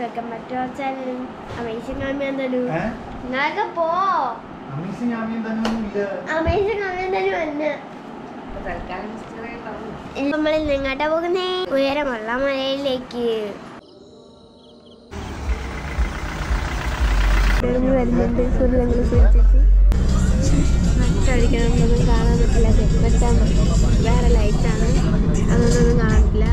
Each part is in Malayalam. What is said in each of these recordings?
Welcome back to our channel amazing Aamiyan Thanu. നിങ്ങളൊക്കെ പോ. അമേസിംഗ് ആമിയൻ തനു വന്ന് നമ്മൾ നിങ്ങോട്ടാ പോകുന്നേ? ഉയരമുള്ള മലയിലേക്ക് വരുന്നുണ്ട്. സൂര്യങ്ങൾ സൂചിച്ച് മറ്റടിക്കണമെന്നൊന്നും കാണാൻ പറ്റില്ല. തെറ്റാൻ വേറെ ലൈറ്റാണ്, അതൊന്നും കാണാൻ പറ്റില്ല.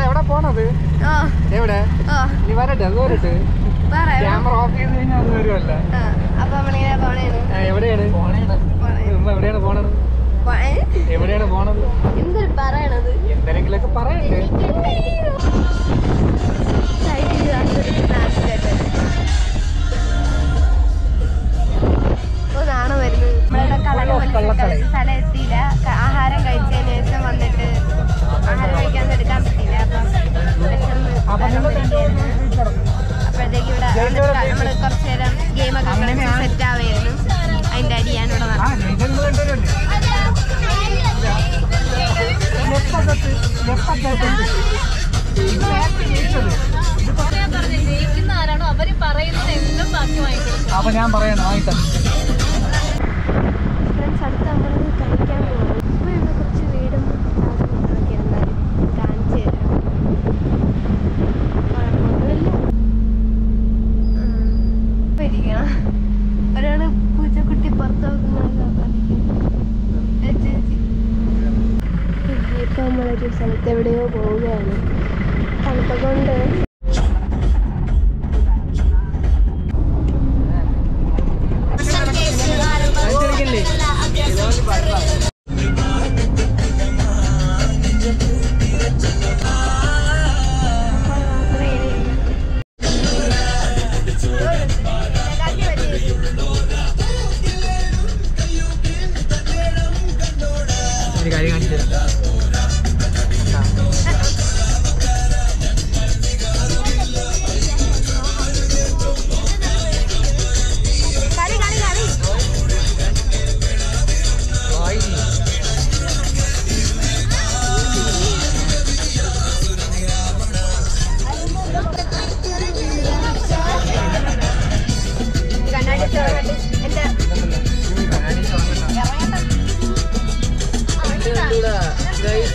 എവിടെ പോണത്? എവിടെ നീ വരട്ടെ? അത് വരട്ടെ, ക്യാമറ ഓഫ് ചെയ്ത് കഴിഞ്ഞാൽ അത് വരുമല്ല. എവിടെയാണ് പോണത്? എവിടെയാണ് പോണത്? എന്തെങ്കിലൊക്കെ പറയണ്ടേ? സ്ഥലം എത്തിയില്ല. ആഹാരം കഴിച്ചതിന് ശേഷം വന്നിട്ട് ആഹാരം കഴിക്കാൻ എടുക്കാൻ പറ്റില്ല. അപ്പോഴത്തേക്ക് ഇവിടെ നമ്മള് കുറച്ചു നേരം ഗെയിമൊക്കെ കളിച്ച് സെറ്റ് ആവായിരുന്നു. അതിന്റെ അടിയാണ് ഇവിടെ ജയിക്കുന്ന അവര് പറയുന്നത് എന്തും ബാക്കി വാങ്ങിക്കൊടുക്കും. അപ്പൊ ഞാൻ പറയണം വാങ്ങിത്തന്നെ. ഫ്രണ്ട്സ്, അടുത്ത് നമ്മൾ കഴിക്കാൻ പോകും. ഇപ്പോൾ ഇവിടെ കുറച്ച് വീടും ഒക്കെ എന്നാലും കാണിച്ചു തരാം. കുഴപ്പമൊന്നുമില്ല. ഒരാള് പൂച്ചക്കുട്ടി പുറത്ത് നോക്കുന്നതല്ല. ഇപ്പൊ നമ്മളൊരു സ്ഥലത്ത് എവിടെയോ പോവുകയാണ്. തണുപ്പൊക്കെ കൊണ്ട് കാര്യം കാണിച്ചു തരാം.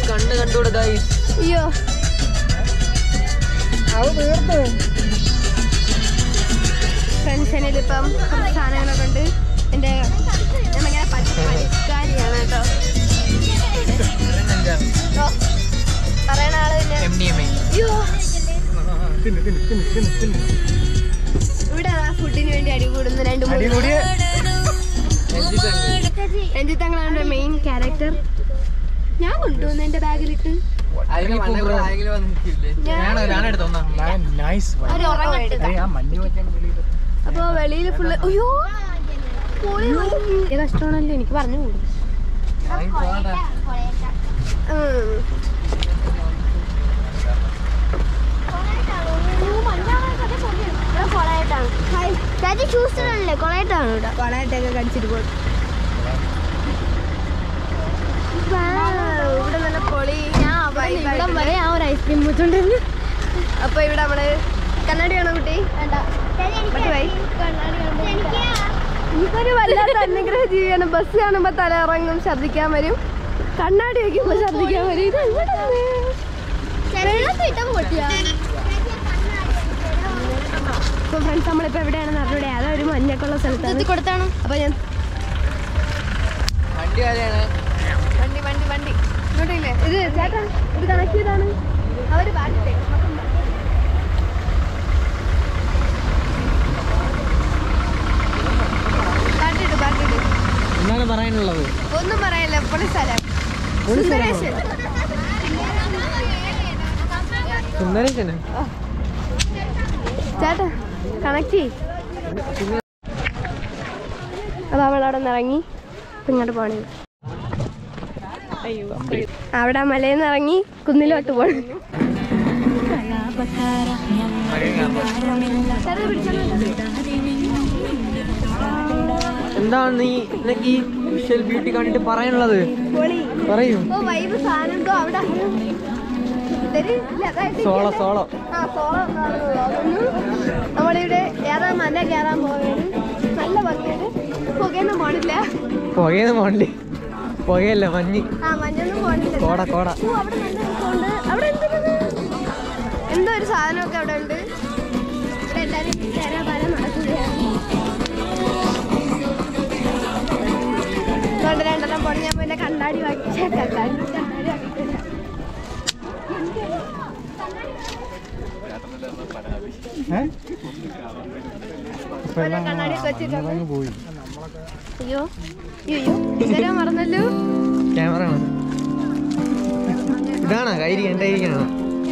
കണ്ണ് കണ്ടൂടെ ഗൈസ്? അയ്യോ, ഫ്രണ്ട്സിന് ഇതിപ്പം സാധനങ്ങളൊക്കെ ഉണ്ട്. എൻ്റെ നമ്മളിങ്ങനെ പരിഷ്കാരിയാണ് കേട്ടോ. പറയണ ആള് പിന്നെ ഇവിടെ ഫുഡിന് വേണ്ടി അടികൂടുന്ന 2-3 രഞ്ജിത്തങ്ങളാണ് മെയിൻ ക്യാരക്ടർ. ഞാൻ കൊണ്ടുവന്നു എന്റെ ബാഗിലിട്ട്. അപ്പൊ വെളിയിൽ ഫുള്ള് അയ്യോ കഷ്ടമാണല്ലോ. എനിക്ക് പറഞ്ഞു കൂടും. കൊളയട്ടാണ് ഇവിടെ. കൊളയട്ടൊക്കെ കടിച്ചിട്ട് പോകും. ഇവിടെ നല്ല പൊളി. ഇവിടെ വരെ ആ ഒരു ഐസ്ക്രീം വെച്ചോണ്ടിരുന്നു. അപ്പൊ ഇവിടെ നമ്മള് കണ്ണാടി വേണോ കുട്ടി? എനിക്കൊരു വല്ലാത്ത അനുഗ്രഹ ജീവിയാണ്. ബസ് കാണുമ്പോ തല ഇറങ്ങും, ഛർദിക്കാൻ വരും. കണ്ണാടി വയ്ക്കുമ്പോ ഛർദിക്കാൻ വരും. ഇത് ഇപ്പൊ ഫ്രണ്ട്സ് നമ്മളിപ്പോ എവിടെയാണെന്ന് അറിഞ്ഞൂടെ? അതൊരു മഞ്ഞക്കുള്ള സ്ഥലത്ത് കൊടുത്താണ്. അപ്പൊ ഞാൻ വണ്ടി ഇങ്ങോട്ടില്ലേ? ഇത് ചേട്ടാ, ഇത് കണക്ട് ചെയ്താണ്. അവര് പാട്ടിട്ടേ എന്താണ് പറയാനുള്ളത്? ഒന്നും പറയാനില്ല. പൊളി സ്ഥലം. ചേട്ടാ കണക്ട് ചെയ്. അത് അവളവിടെ നിന്ന് ഇറങ്ങി ഇങ്ങോട്ട് പോണേ. അവിടെ മലയിൽ നിന്ന് ഇറങ്ങി കുന്നിലോട്ട് പോണു. എന്താണ് നീ ഈ വിഷ്വൽ ബ്യൂട്ടി കണ്ടിട്ട് പറയാനുള്ളത്? പറയൂ. സോളോ സോളോ നമ്മളിവിടെ ഏതാ മല കയറാൻ പോവുകയാണ്. നല്ല ഭംഗിയാണ്. പുകയൊന്നും പോണില്ല. പുകയല്ല മഞ്ഞ്. മഞ്ഞൊന്നും പോണില്ല. കോട കോട. അവിടെ നല്ല രസമുണ്ട്. അവിടെ എന്തോ ഒരു സാധനമൊക്കെ അവിടെ ഉണ്ട്. ഇവിടെ എല്ലാവരും തരാപാരം നടക്കുകയാണ്. രണ്ടെണ്ണം പോണ ഞാൻ പിന്നെ കണ്ണാടി വാങ്ങിച്ച കണ്ണാടി വെച്ചിട്ടുണ്ട്. അയ്യോ അയ്യോ മറന്നല്ലോ. ക്യാമറ ഇതാണോ കൈരി? എന്റെ കൈരിക്കാണോ?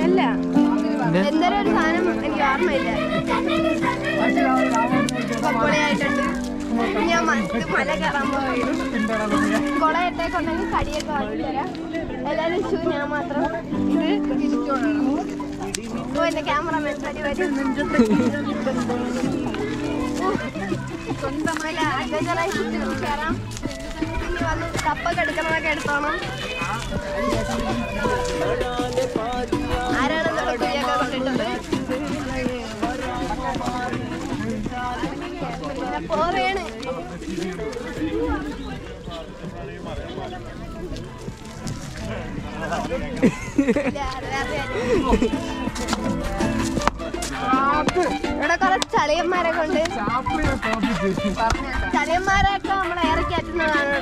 അല്ല, എന്തായാലും ഒരു സാധനം എനിക്ക് ഓർമ്മയില്ല. പൊളിയായിട്ടുണ്ട്. ഞാൻ മല കയറാൻ പോവുകയാണ്. കുളയത്തേക്ക് ഉണ്ടെങ്കിൽ കടിയൊക്കെ വാങ്ങി തരാം. എല്ലാവരും ഷൂ, ഞാൻ മാത്രം ഇത് തിരിച്ചോളണം. ഓ എന്റെ ക്യാമറമാൻ സ്വന്തം മല അഡ്വഞ്ചറായി കയറാം. ഇനി വന്ന് കപ്പൊക്കെ എടുക്കുന്നതൊക്കെ എടുത്തോണം. ആരാണ് കുഴിയൊക്കെ കൊണ്ടിട്ടത്? പോവേണ്. ഇവിടെ കുറെ ചളിയന്മാരൊക്കെ ഉണ്ട്. ചളിയന്മാരൊക്കെ നമ്മളെ ഇറക്കി അറ്റുന്നതാണ്.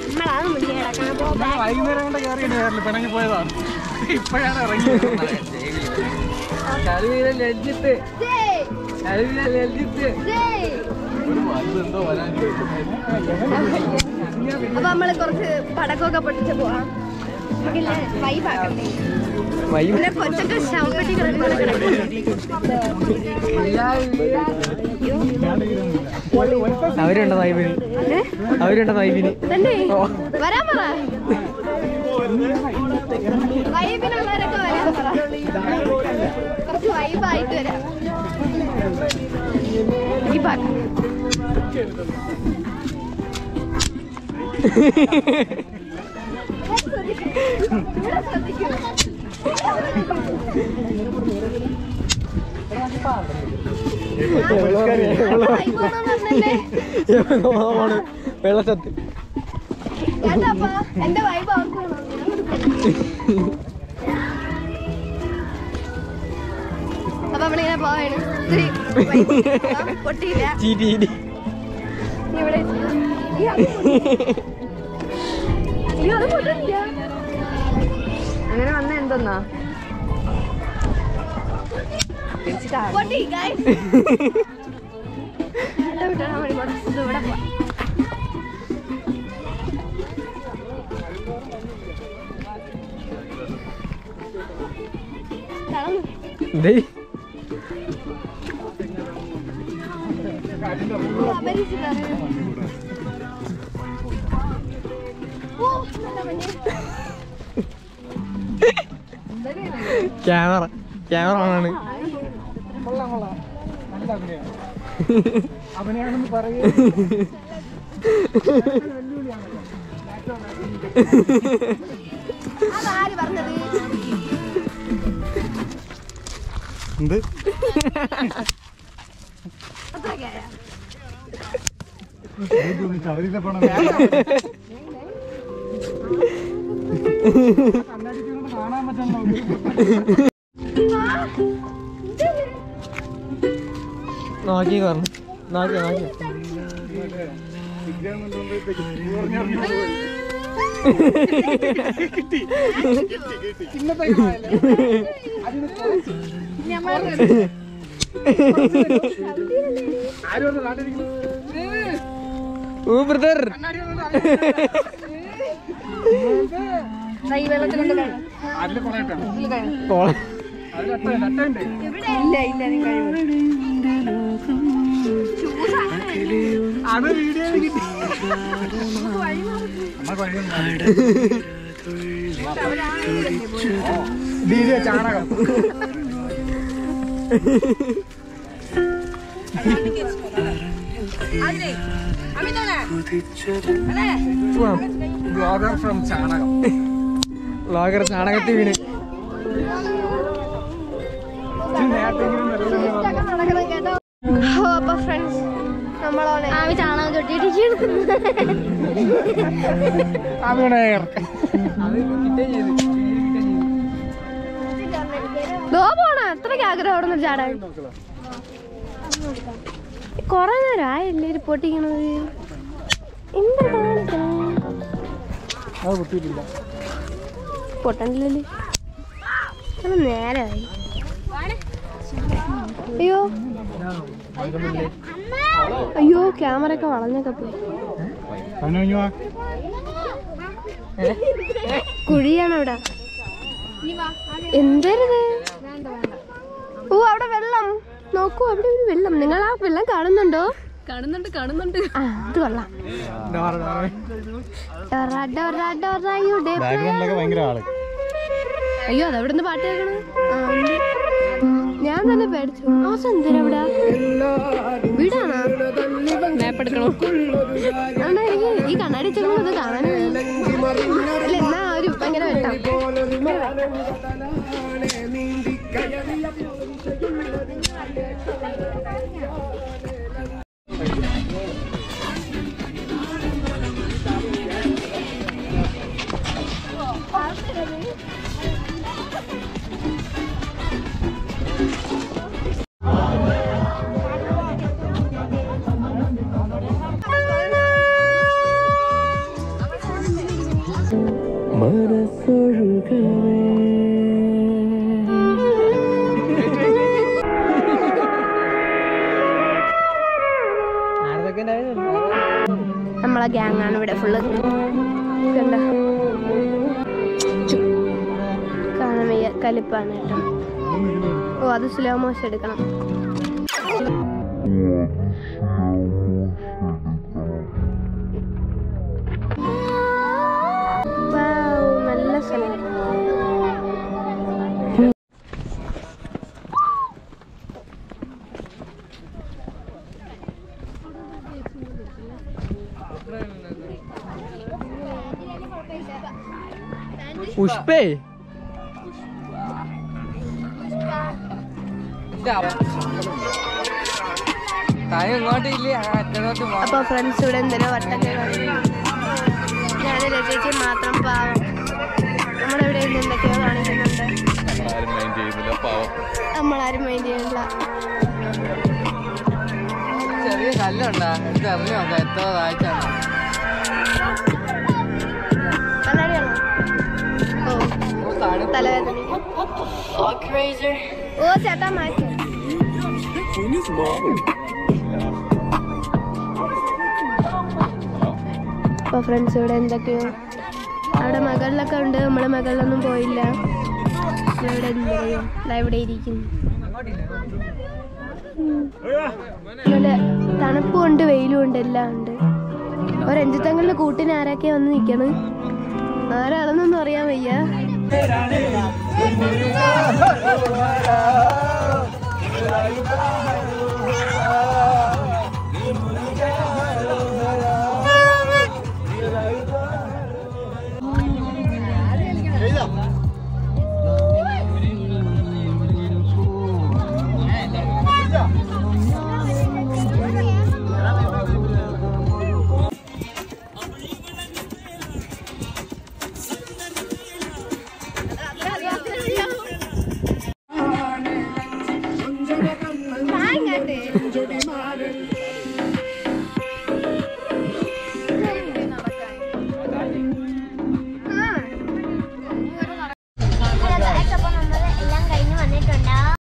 നമ്മളാണ് മുന്നേ കിടക്കാൻ. വൈകുന്നേരം കൊണ്ട് കയറി പിണങ്ങി പോയതാണ്. ഇപ്പോഴാണ് ഇറങ്ങി. അപ്പൊ നമ്മള് കുറച്ച് പടക്കമൊക്കെ പൊട്ടിച്ച് പോവാം. വൈബാക്കട്ടെ. പിന്നെ കൊച്ചൊക്കെ ശവപ്പെട്ടി അവരുണ്ടോ വൈബിന്? അവരുണ്ടോ വൈബിന്? വരാൻ പറ. വൈബിനുള്ളവരൊക്കെ വരാൻ പറ. കുറച്ച് വൈബായിട്ട് വരാം. വെള്ളത്തത്ത് എന്റെ വൈബ് അപ്പൊ നമ്മളിങ്ങനെ പോവാണ്. പൊട്ടിയില്ല. ഇവിടെ അങ്ങനെ വന്ന എന്തെന്നാ പൊട്ടി ഗൈസ്. ഇവിടെ പോവാം. ക്യാമറ ആണ്. അവനെയാണെന്ന് പറയേ. അതാര് പറഞ്ഞത്? എന്ത് ശബരിമല പോണം. കാണാൻ പറ്റണോ? നോക്കി പറഞ്ഞു. നോക്കി ബ്രദർ ചാണകം ബ്ലോഗർ ഫ്രം ചാണകം. ബ്ലോഗർ ചാണകത്തിൽ വീണ്. അപ്പൊ ഫ്രണ്ട്സ് നമ്മളോണെ ചാണകം തൊട്ടിട്ട് പോണ അത്രയ്ക്ക് ആഗ്രഹം അവിടെ നിന്ന് ചാടാൻ. കൊറേ നേരം ആയല്ലേ പൊട്ടിക്കണത്. എന്താ പൊട്ടണ്ടല്ലേ നേരമായി. അയ്യോ അയ്യോ ക്യാമറ ഒക്കെ വളഞ്ഞൊക്കെ പോയി. കുഴിയാണ് അവിടെ. എന്തായിരുന്നത്? ഓ അവിടെ വെള്ളം നോക്കൂ. അവിടെ ഒരു വെള്ളം. നിങ്ങൾ ആ വെള്ളം കാണുന്നുണ്ടോ? കാണുന്നുണ്ട്. ആ അത് കൊള്ളാം. അയ്യോ അതവിടെ നിന്ന് പാട്ട് കേൾക്കണ. ഞാൻ തന്നെ പേടിച്ചു. ആസം എന്തിനാ ഇവിടെ? വീടാണോ? മാപ്പെടുക്കണോ? എനിക്ക് ഈ കണ്ണാടി ചെന്നത് കാണാനും അല്ല. എന്നാ ഒരു ഭയങ്കര വെട്ടം. നമ്മളെ ഗ്യാങ്ങാണ് ഇവിടെ ഫുള്ള്. കണ്ട കാണാൻ വയ്യ. കലിപ്പാണ് കേട്ടോ. ഓ അത് സ്ലോ മോഷൻ എടുക്കണം. നല്ല സ്ഥലം. പുഷ്പേ അപ്പൊ ഫ്രണ്ട്സ് ഇവിടെ എന്തിനോ വട്ടൊക്കെ ഞാൻ രചിച്ച് മാത്രം പാവം. നമ്മളിവിടെ എന്തൊക്കെയോ കാണിക്കുന്നുണ്ട്. നമ്മളാരും മൈൻഡ് ചെയ്യുന്നില്ല. ചെറിയ കല്ലുണ്ടാ എത്ര താഴ്ചയാണ്. കണ്ണാടിയാണോ? ഓ തലവേദന. ഓ ചേട്ടാ മാറ്റി. അപ്പൊ ഫ്രണ്ട്സ് ഇവിടെ എന്തൊക്കെയോ അവിടെ മകളിലൊക്കെ ഉണ്ട്. നമ്മള് മകളിലൊന്നും പോയില്ല. ഇവിടെ എന്തെയോ ഇവിടെ ഇരിക്കുന്നു. നല്ല തണുപ്പും ഉണ്ട് വെയിലും ഉണ്ട് എല്ലാം ഉണ്ട്. രഞ്ജിത്തങ്ങളുടെ കൂട്ടിന് ആരൊക്കെ വന്ന് നിൽക്കണം. ആരാണെന്നൊന്നും അറിയാൻ വയ്യ.